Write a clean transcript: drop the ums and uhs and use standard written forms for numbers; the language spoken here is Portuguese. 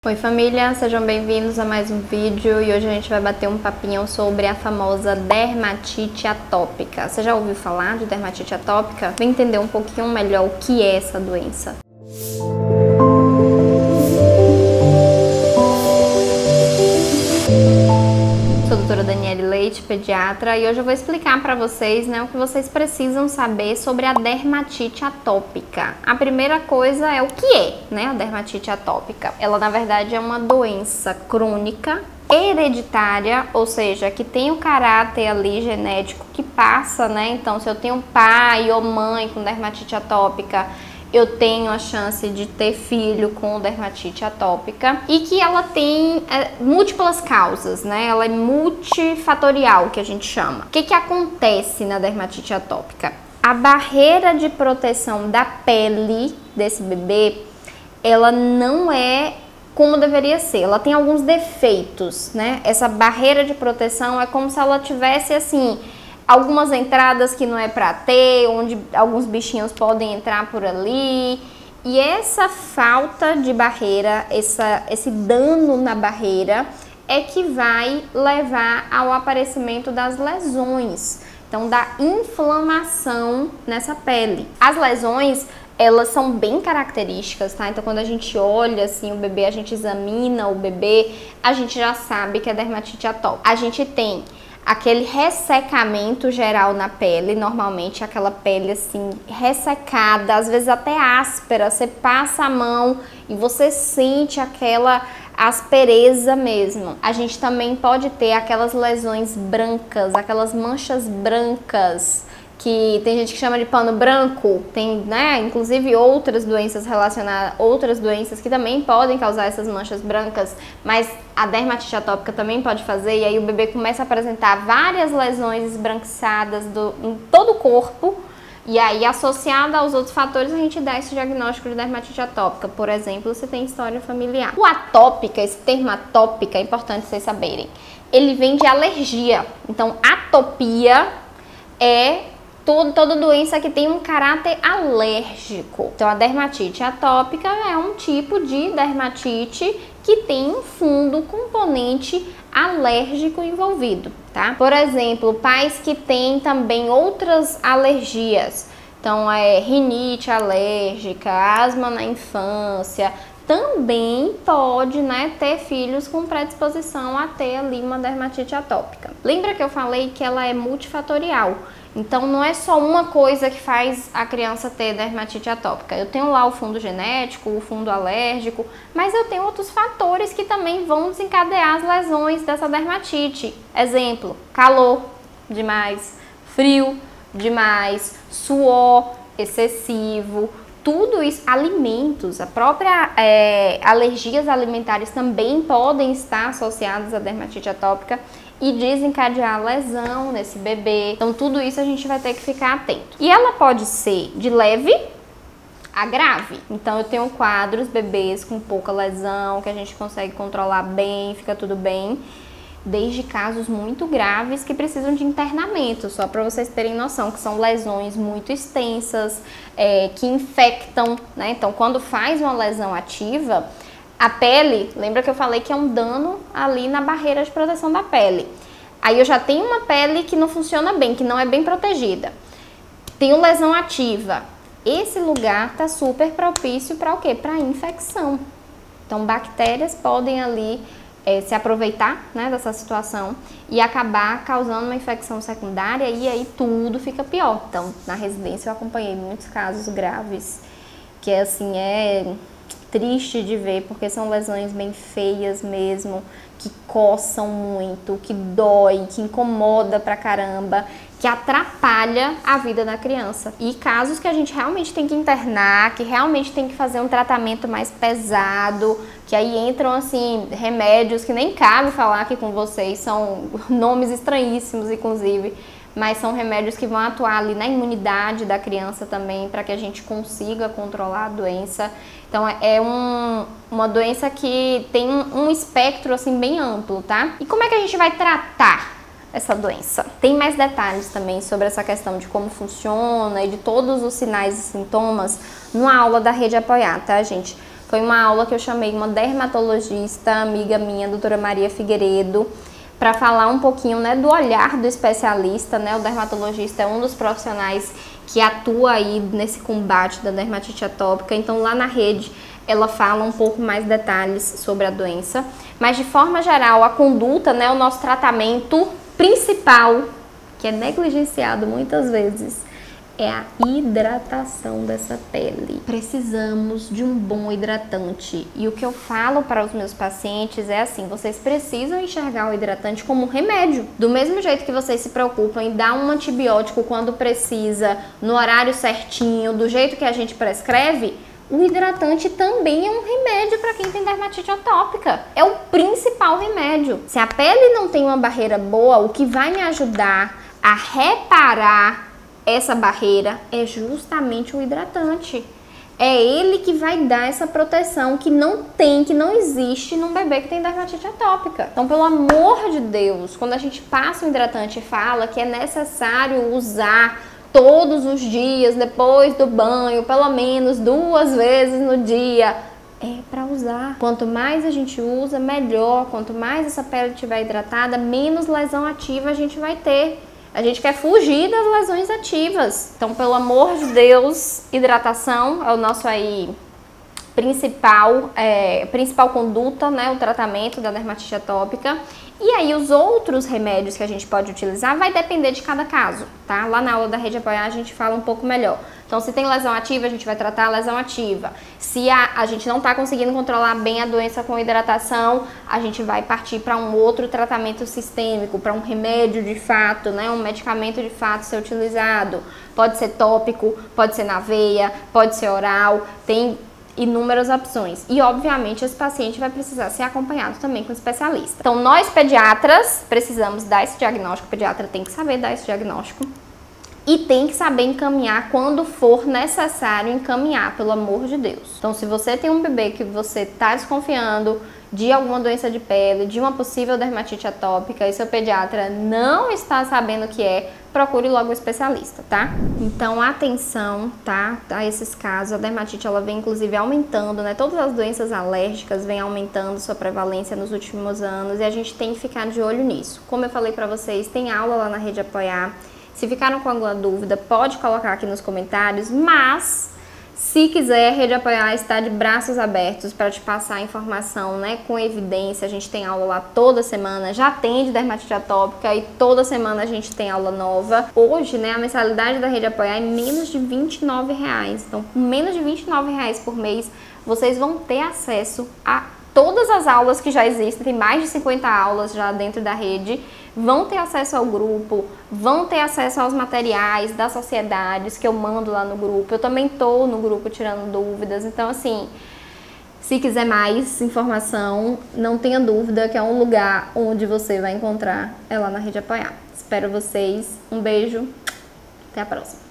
Oi família, sejam bem-vindos a mais um vídeo e hoje a gente vai bater um papinho sobre a famosa dermatite atópica. Você já ouviu falar de dermatite atópica? Vem entender um pouquinho melhor o que é essa doença. Sou a doutora Daniele Leite, pediatra, e hoje eu vou explicar para vocês, o que vocês precisam saber sobre a dermatite atópica. A primeira coisa é o que é, a dermatite atópica. Ela, na verdade, é uma doença crônica, hereditária, ou seja, que tem o caráter ali genético que passa, Então, se eu tenho pai ou mãe com dermatite atópica, eu tenho a chance de ter filho com dermatite atópica e que ela tem múltiplas causas, Ela é multifatorial, que a gente chama. O que acontece na dermatite atópica? A barreira de proteção da pele desse bebê, ela não é como deveria ser, ela tem alguns defeitos, Essa barreira de proteção é como se ela tivesse assim algumas entradas que não é para ter, onde alguns bichinhos podem entrar por ali. E essa falta de barreira, esse dano na barreira é que vai levar ao aparecimento das lesões, então da inflamação nessa pele. As lesões, elas são bem características, Então quando a gente olha assim o bebê, a gente examina o bebê, a gente já sabe que é dermatite atópica. A gente tem aquele ressecamento geral na pele, normalmente aquela pele assim ressecada, às vezes até áspera, você passa a mão e você sente aquela aspereza mesmo. A gente também pode ter aquelas lesões brancas, aquelas manchas brancas, que tem gente que chama de pano branco, tem, inclusive outras doenças relacionadas, outras doenças que também podem causar essas manchas brancas, mas a dermatite atópica também pode fazer, e aí o bebê começa a apresentar várias lesões esbranquiçadas em todo o corpo, e aí associada aos outros fatores a gente dá esse diagnóstico de dermatite atópica. Por exemplo, você tem história familiar. O atópica, esse termo atópica, é importante vocês saberem, ele vem de alergia, então atopia é toda doença que tem um caráter alérgico. Então a dermatite atópica é um tipo de dermatite que tem um fundo componente alérgico envolvido, Por exemplo, pais que têm também outras alergias, então rinite alérgica, asma na infância, também pode, ter filhos com predisposição a ter ali uma dermatite atópica. Lembra que eu falei que ela é multifatorial? Então não é só uma coisa que faz a criança ter dermatite atópica. Eu tenho lá o fundo genético, o fundo alérgico, mas eu tenho outros fatores que também vão desencadear as lesões dessa dermatite. Exemplo, calor demais, frio demais, suor excessivo, tudo isso, alimentos, a própria alergias alimentares também podem estar associadas à dermatite atópica e desencadear lesão nesse bebê. Então tudo isso a gente vai ter que ficar atento. E ela pode ser de leve a grave. Então eu tenho quadros, bebês com pouca lesão, que a gente consegue controlar bem, fica tudo bem, desde casos muito graves que precisam de internamento, só para vocês terem noção, que são lesões muito extensas, que infectam, Então quando faz uma lesão ativa, a pele, lembra que eu falei que é um dano ali na barreira de proteção da pele. Aí eu já tenho uma pele que não funciona bem, que não é bem protegida. Tenho lesão ativa. Esse lugar tá super propício para o quê? Para infecção. Então bactérias podem ali se aproveitar, dessa situação e acabar causando uma infecção secundária, e aí tudo fica pior. Então na residência eu acompanhei muitos casos graves, que assim é triste de ver, porque são lesões bem feias mesmo, que coçam muito, que dói, que incomoda pra caramba, que atrapalha a vida da criança. E casos que a gente realmente tem que internar, que realmente tem que fazer um tratamento mais pesado, que aí entram assim remédios que nem cabe falar aqui com vocês, são nomes estranhíssimos inclusive, mas são remédios que vão atuar ali na imunidade da criança também, para que a gente consiga controlar a doença. Então é uma doença que tem um espectro assim bem amplo, E como é que a gente vai tratar essa doença? Tem mais detalhes também sobre essa questão de como funciona e de todos os sinais e sintomas numa aula da Rede Apoiar, gente? Foi uma aula que eu chamei uma dermatologista, amiga minha, doutora Maria Figueiredo, para falar um pouquinho, né, do olhar do especialista, né? O dermatologista é um dos profissionais que atua aí nesse combate da dermatite atópica. Então lá na rede ela fala um pouco mais detalhes sobre a doença, mas de forma geral a conduta, né, o nosso tratamento principal, que é negligenciado muitas vezes, é a hidratação dessa pele. Precisamos de um bom hidratante. E o que eu falo para os meus pacientes é assim, vocês precisam enxergar o hidratante como um remédio. Do mesmo jeito que vocês se preocupam em dar um antibiótico quando precisa, no horário certinho, do jeito que a gente prescreve, o hidratante também é um remédio para quem tem dermatite atópica. É o principal remédio. Se a pele não tem uma barreira boa, o que vai me ajudar a reparar essa barreira é justamente o hidratante. É ele que vai dar essa proteção que não existe num bebê que tem dermatite atópica. Então, pelo amor de Deus, quando a gente passa um hidratante e fala que é necessário usar todos os dias, depois do banho, pelo menos 2 vezes no dia, é para usar. Quanto mais a gente usa, melhor. Quanto mais essa pele estiver hidratada, menos lesão ativa a gente vai ter. A gente quer fugir das lesões ativas. Então, pelo amor de Deus, hidratação é o nosso aí principal conduta, né? O tratamento da dermatite atópica. E aí os outros remédios que a gente pode utilizar vai depender de cada caso, tá? Lá na aula da Rede Apoiar a gente fala um pouco melhor. Então, se tem lesão ativa, a gente vai tratar a lesão ativa. Se a gente não está conseguindo controlar bem a doença com hidratação, a gente vai partir para um outro tratamento sistêmico, para um remédio de fato, né? Um medicamento de fato ser utilizado. Pode ser tópico, pode ser na veia, pode ser oral, tem inúmeras opções. E, obviamente, esse paciente vai precisar ser acompanhado também com um especialista. Então, nós pediatras precisamos dar esse diagnóstico, o pediatra tem que saber dar esse diagnóstico e tem que saber encaminhar quando for necessário encaminhar, pelo amor de Deus. Então, se você tem um bebê que você está desconfiando de alguma doença de pele, de uma possível dermatite atópica e seu pediatra não está sabendo o que é, procure logo um especialista, tá? Então, atenção, tá? A esses casos, a dermatite, ela vem inclusive aumentando, né? Todas as doenças alérgicas vêm aumentando sua prevalência nos últimos anos e a gente tem que ficar de olho nisso. Como eu falei pra vocês, tem aula lá na Rede Apoiar. Se ficaram com alguma dúvida, pode colocar aqui nos comentários, mas se quiser, a Rede Apoiar está de braços abertos para te passar a informação, né, com evidência. A gente tem aula lá toda semana, já tem de dermatite atópica e toda semana a gente tem aula nova. Hoje, né, a mensalidade da Rede Apoiar é menos de R$29. Então, com menos de R$29 por mês, vocês vão ter acesso a todas as aulas que já existem, tem mais de 50 aulas já dentro da rede, vão ter acesso ao grupo, vão ter acesso aos materiais das sociedades que eu mando lá no grupo. Eu também tô no grupo tirando dúvidas, então assim, se quiser mais informação, não tenha dúvida que é um lugar onde você vai encontrar, é lá na Rede Apoiar. Espero vocês, um beijo, até a próxima.